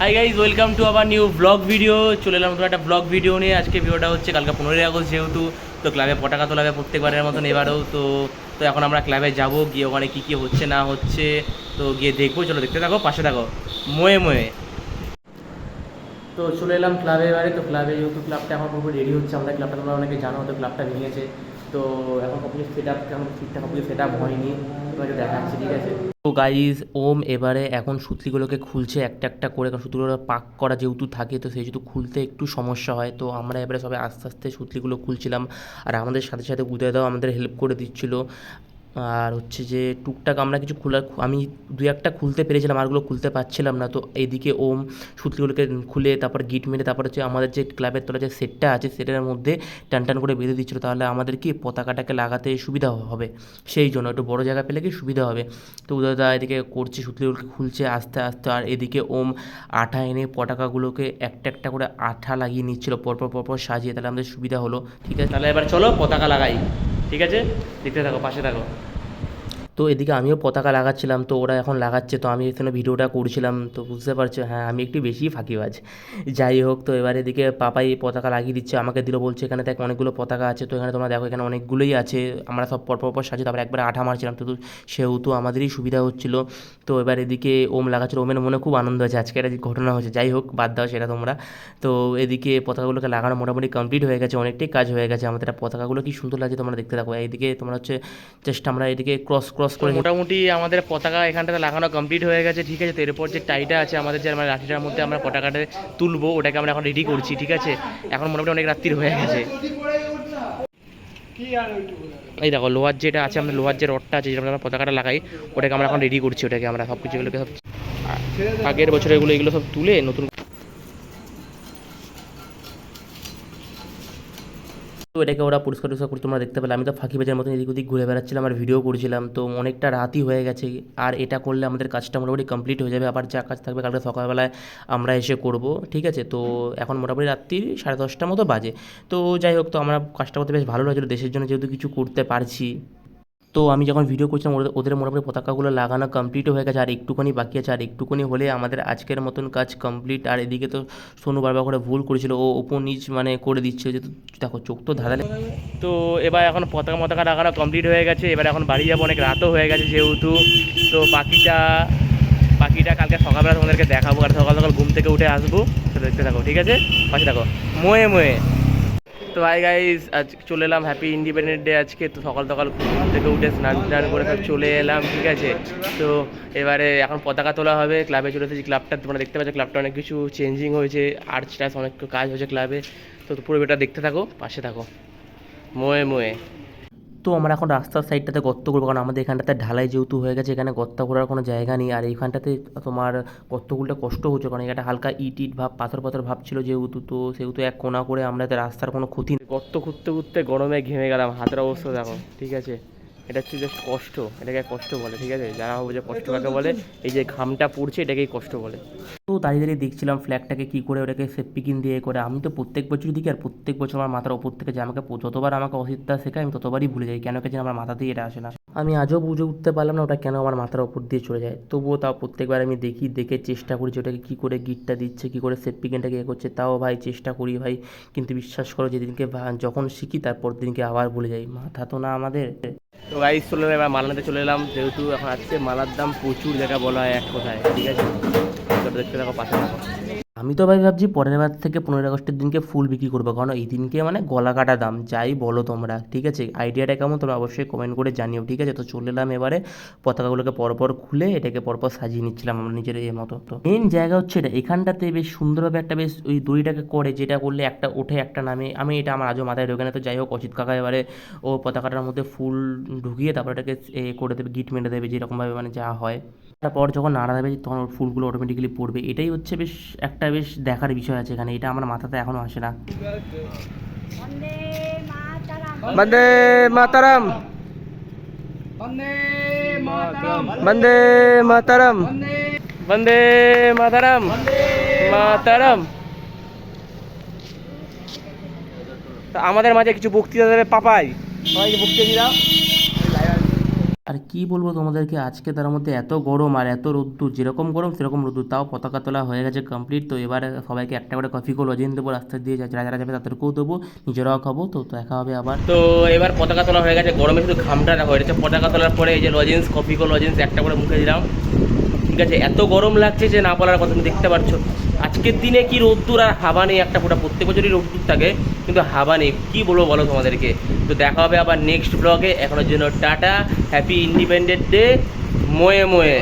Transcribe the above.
Hi guys, welcome to our new blog video. চলে এলাম নতুন একটা ব্লগ ভিডিও নিয়ে। আজকে ভিডিওটা হচ্ছে কালকে 15ই আগস্ট, যেহেতু তো ক্লাবে পতাকা তোলাবে প্রত্যেকবারের মতন এবারেও। তো তো এখন আমরা ক্লাবে যাব, গিয়ে ওখানে কী কী হচ্ছে না হচ্ছে তো গিয়ে দেখবো। চলো দেখতে থাকো, পাশে থাকো, ময়ে ময়ে। তো চলে এলাম ক্লাবে এবারে। তো ক্লাবে যেহেতু ক্লাবটা এখন পুরো রেডি হচ্ছে, আমাদের ক্লাবটা তোমরা অনেকে জানো, তো ক্লাবটা ভেঙেছে। তো এখন কমপ্লিট সেট আপ, এখন ঠিকঠাক কমপ্লিট সেট আপ হয়নি, তোমাকে দেখাচ্ছি, ঠিক আছে? তো গাইজ, ওম এবারে এখন সুতলিগুলোকে খুলছে একটা একটা করে, কারণ সুতলিগুলো পাক করা যেহেতু থাকে, তো সেই যেহেতু খুলতে একটু সমস্যা হয়। তো আমরা এবারে সবাই আস্তে আস্তে সুতলিগুলো খুলছিলাম, আর আমাদের সাথে সাথে উদয়দাও আমাদের হেল্প করে দিচ্ছিলো। আর হচ্ছে যে টুকটাক আমরা কিছু আমি দু একটা খুলতে পেরেছিলাম, আরগুলো খুলতে পারছিলাম না। তো এইদিকে ওম সুতলিগুলোকে খুলে তারপর গিট মেরে তারপর হচ্ছে আমাদের যে ক্লাবের তলা যে সেটটা আছে সেটার মধ্যে টান টান করে বেঁধে দিচ্ছিলো, তাহলে আমাদের কি পতাকাটাকে লাগাতে সুবিধা হবে, সেই জন্য একটু বড় জায়গা পেলে কি সুবিধা হবে। তো উদয়দা এদিকে করছে, সুতলিগুলোকে খুলছে আস্তে আস্তে, আর এদিকে ওম আঠা এনে পতাকাগুলোকে একটা একটা করে আঠা লাগিয়ে নিচ্ছিল পরপর পরপর সাজিয়ে, তাহলে আমাদের সুবিধা হলো। ঠিক আছে, তাহলে এবার চলো পতাকা লাগাই, ঠিক আছে? দেখতে থাকো, পাশে থাকো। তো এদিকে আমিও পতাকা লাগাচ্ছিলাম, তো ওরা এখন লাগাচ্ছে, তো আমি এখানে ভিডিওটা করছিলাম। তো বুঝতে পারছো, হ্যাঁ আমি একটু বেশিই ফাঁকিবাজ। যাই হোক, তো এবার এদিকে পাপাই পতাকা লাগিয়ে দিচ্ছে, আমাকে দিল, বলছে এখানে দেখ অনেকগুলো পতাকা আছে। তো এখানে তোমরা দেখো, এখানে অনেকগুলোই আছে, আমরা সব পরপর পর সাজিয়ে তারপরে একবার আঠা মারছিলাম, তো সেহেতু আমাদেরই সুবিধা হচ্ছিলো। তো এবার এদিকে ওম লাগাচ্ছিল, ওমের মনে খুব আনন্দ হয়েছে, আজকে একটা ঘটনা হয়েছে। যাই হোক, বাদ দাও সেটা তোমরা। তো এদিকে পতাকাগুলোকে লাগানো মোটামুটি কমপ্লিট হয়ে গেছে, অনেকটাই কাজ হয়ে গেছে আমাদের। পতাকাগুলো কি সুন্দর লাগছে তোমরা দেখতে থাকো। এইদিকে তোমরা হচ্ছে জাস্ট আমরা এদিকে ক্রস ক্রস করে মোটামুটি আমাদের পতাকা এখানটাতে লাগানো কমপ্লিট হয়ে গেছে, ঠিক আছে? তো এরপর যে টাইটা আছে আমাদের, যে আমরা লাঠিটার মধ্যে আমরা পতাকাটা তুলবো, ওটাকে আমরা এখন রেডি করছি, ঠিক আছে? এখন মোটামুটি অনেক রাত্রির হয়ে গেছে। এই দেখো লোহার যেটা আছে, আমরা লোহার যে রডটা আছে যেটা আমরা পতাকাটা লাগাই, ওটাকে আমরা এখন রেডি করছি। ওটাকে আমরা সব কিছু এগুলোকে সব আগের বছর এগুলো সব তুলে নতুন। তো এটাকে ওরা পরিষ্কার টরিষ্কার করে তোমরা দেখতে পেলে। আমি তো ফাঁকিবাজের মতন এদিক ওদিক ঘুরে বেড়াচ্ছিলাম আর ভিডিও করছিলাম, তো অনেকটা রাতই হয়ে গেছে। আর এটা করলে আমাদের কাজটা মোটামুটি কমপ্লিট হয়ে যাবে, আবার যা কাজ থাকবে কালকে সকালবেলায় আমরা এসে করব, ঠিক আছে? তো এখন মোটামুটি রাত্রি 10:30 মতো বাজে। তো যাই হোক, তো আমরা কাজটা করতে বেশ ভালো লাগছিলো, দেশের জন্য যেহেতু কিছু করতে পারছি। তো আমি যখন ভিডিও করছিলাম ওদের মোটামুটি পতাকাগুলো লাগানো কমপ্লিটও হয়ে গেছে, আর একটুখানি বাকি আছে, আর একটুখানি হলে আমাদের আজকের মতন কাজ কমপ্লিট। আর এদিকে তো সোনু বারবার করে ভুল করেছিল, ও ওপর নিচ মানে করে দিচ্ছিল, যেহেতু দেখো চোখ তো ধাঁধালে। তো এবার এখন পতাকা লাগানো কমপ্লিট হয়ে গেছে, এবার এখন বাড়ি যাবো, অনেক রাতও হয়ে গেছে যেহেতু। তো বাকিটা কালকে সকালবেলা তোমাদেরকে দেখাবো, আর সকাল সকাল ঘুম থেকে উঠে আসবো। তো দেখতে থাকো, ঠিক আছে? পাশে থাকো, ময়ে ময়ে। তো হাই গাইস, আজ চলে এলাম, হ্যাপি ইন্ডিপেন্ডেন্স ডে আজকে। তো সকাল সকাল ঘুম থেকে উঠে স্নান টান করে সব চলে এলাম, ঠিক আছে? তো এবারে এখন পতাকা তোলা হবে, ক্লাবে চলে এসেছি। ক্লাবটা তোমরা দেখতে পাচ্ছ, ক্লাবটা অনেক কিছু চেঞ্জিং হয়েছে, আর্চ টার্চ অনেক কাজ হয়েছে ক্লাবে। তো পুরো এটা দেখতে থাকো, পাশে থাকো, ময়ে ময়ে। তো আমরা এখন রাস্তার সাইডটাতে গর্ত করবো, কারণ আমাদের এখানটাতে ঢালাই যেহেতু হয়ে গেছে, এখানে গর্ত করার কোনো জায়গা নেই। আর এইখানটাতে তোমার গর্ত খুলতে কষ্ট হচ্ছে, কারণ এটা হালকা ইট ইট ভাব, পাথর পাথর ভাব ছিল যেহেতু। তো সেহেতু এক কোনা করে আমরা রাস্তার কোনো ক্ষতি নেই। গর্ত খুঁড়তে খুঁড়তে গরমে ঘেমে গেলাম, হাতের অবস্থা দেখো, ঠিক আছে? এটা হচ্ছে জাস্ট কষ্ট, এটাকে কষ্ট বলে, ঠিক আছে? যারা হবে যে কষ্ট কাকে বলে, এই যে ঘামটা পড়ছে এটাকেই কষ্ট বলে। তো দাঁড়িয়ে দাঁড়িয়ে দেখছিলাম ফ্ল্যাগটাকে কী করে ওটাকে সেফটিকিন দিয়ে করে। আমি তো প্রত্যেক বছরই দেখি, আর প্রত্যেক বছর আমার মাথার ওপর থেকে যে আমাকে যতবার আমাকে অসিতদা শেখায় আমি ততবারই ভুলে যাই, কেন কে যেন আমার মাথাতেই এটা আসে না। আমি আজও বুঝে উঠতে পারলাম না ওটা কেন আমার মাথার ওপর দিয়ে চলে যায়। তবুও তাও প্রত্যেকবার আমি দেখে চেষ্টা করি যে ওটাকে কী করে গিটটা দিচ্ছে, কী করে সেফটিকিনটাকে এ করছে। তাও ভাই চেষ্টা করি ভাই, কিন্তু বিশ্বাস করো যেদিনকে যখন শিখি তারপর দিনকে আবার ভুলে যাই, মাথা তো না আমাদের। তো গাইস চলে এলাম, এবার মালানাতে চলে এলাম, যেহেতু এখন আসছে মালার দাম প্রচুর, জায়গা বলা হয় এক কথায়, ঠিক আছে? দেখতে থাকো, পাশে থাকো। আমি তো ভাই ভাবছি পরের বার থেকে 15ই আগস্টের দিনকে ফুল বিক্রি করবো, কারণ এই দিনকে মানে গলা কাটা দাম, যাই বলো তোমরা, ঠিক আছে? আইডিয়াটা কেমন তোমরা অবশ্যই কমেন্ট করে জানিও, ঠিক আছে? তো চলে এলাম এবারে পতাকাগুলোকে পরপর খুলে এটাকে পরপর সাজিয়ে নিচ্ছিলাম আমরা নিজের মতো। তো মেন জায়গা হচ্ছে এটা, এখানটাতে বেশ সুন্দরভাবে একটা বেশ ওই দড়িটাকে করে, যেটা করলে একটা ওঠে একটা নামে, আমি এটা আমার আজও মাথায় ঢোকে না। তো যাই হোক, অচিত কাকা এবারে ও পতাকাটার মধ্যে ফুল ঢুকিয়ে তারপর এটাকে করে দেবে, গিট মেরে দেবে, যেরকমভাবে মানে যা হয়। তারপর যখন নাড়া দেবে তখন ওর ফুলগুলো অটোমেটিক্যালি পড়বে, এটাই হচ্ছে বেশ একটা বেশ দেখার বিষয় আছে এখানে, এটা আমার মাথাতে এখনও আসে না। বন্দে মাতারাম, বন্দে মাতারাম, বন্দে মাতারাম, মাতারাম। তা আমাদের মাঝে কিছু বক্তৃতা দেবে পাপাই, সবাইকে বক্তৃতা দিলাম। আর কি বলবো তোমাদেরকে, আজকে তার মধ্যে এত গরম আর এত রোদ্দুর, যেরকম গরম সেরকম রোদ্দুর, তাও পতাকা তোলা হয়ে গেছে কমপ্লিট। তো এবার সবাইকে একটা করে কফি কো লজেন দেবো, রাস্তা দিয়ে যারা যারা যাবে তাদেরকেও দেবো, নিজেরাও খাবো। তো দেখা হবে আবার। তো এবার পতাকা তোলা হয়ে গেছে, গরমে শুধু ঘামটা হয়ে গেছে। পতাকা তোলার পরে এই যে লজেন্স, কফি কো লজেন্স একটা করে মুখে দিলাম। ঠিক আছে, এত গরম লাগছে যে না বলার কথা, তুমি দেখতে পাচ্ছ আজকের দিনে কি রোদ্দুর আর হাওয়া নেই একটা ফোঁটা। প্রত্যেক বছরই রোদ্দুর থাকে কিন্তু হাওয়া নেই, কী বলবো বলো তোমাদেরকে। তো দেখা হবে আবার নেক্সট ব্লগে, এখনের জন্য টাটা, হ্যাপি ইন্ডিপেন্ডেন্স ডে, মোয়ে মোয়ে।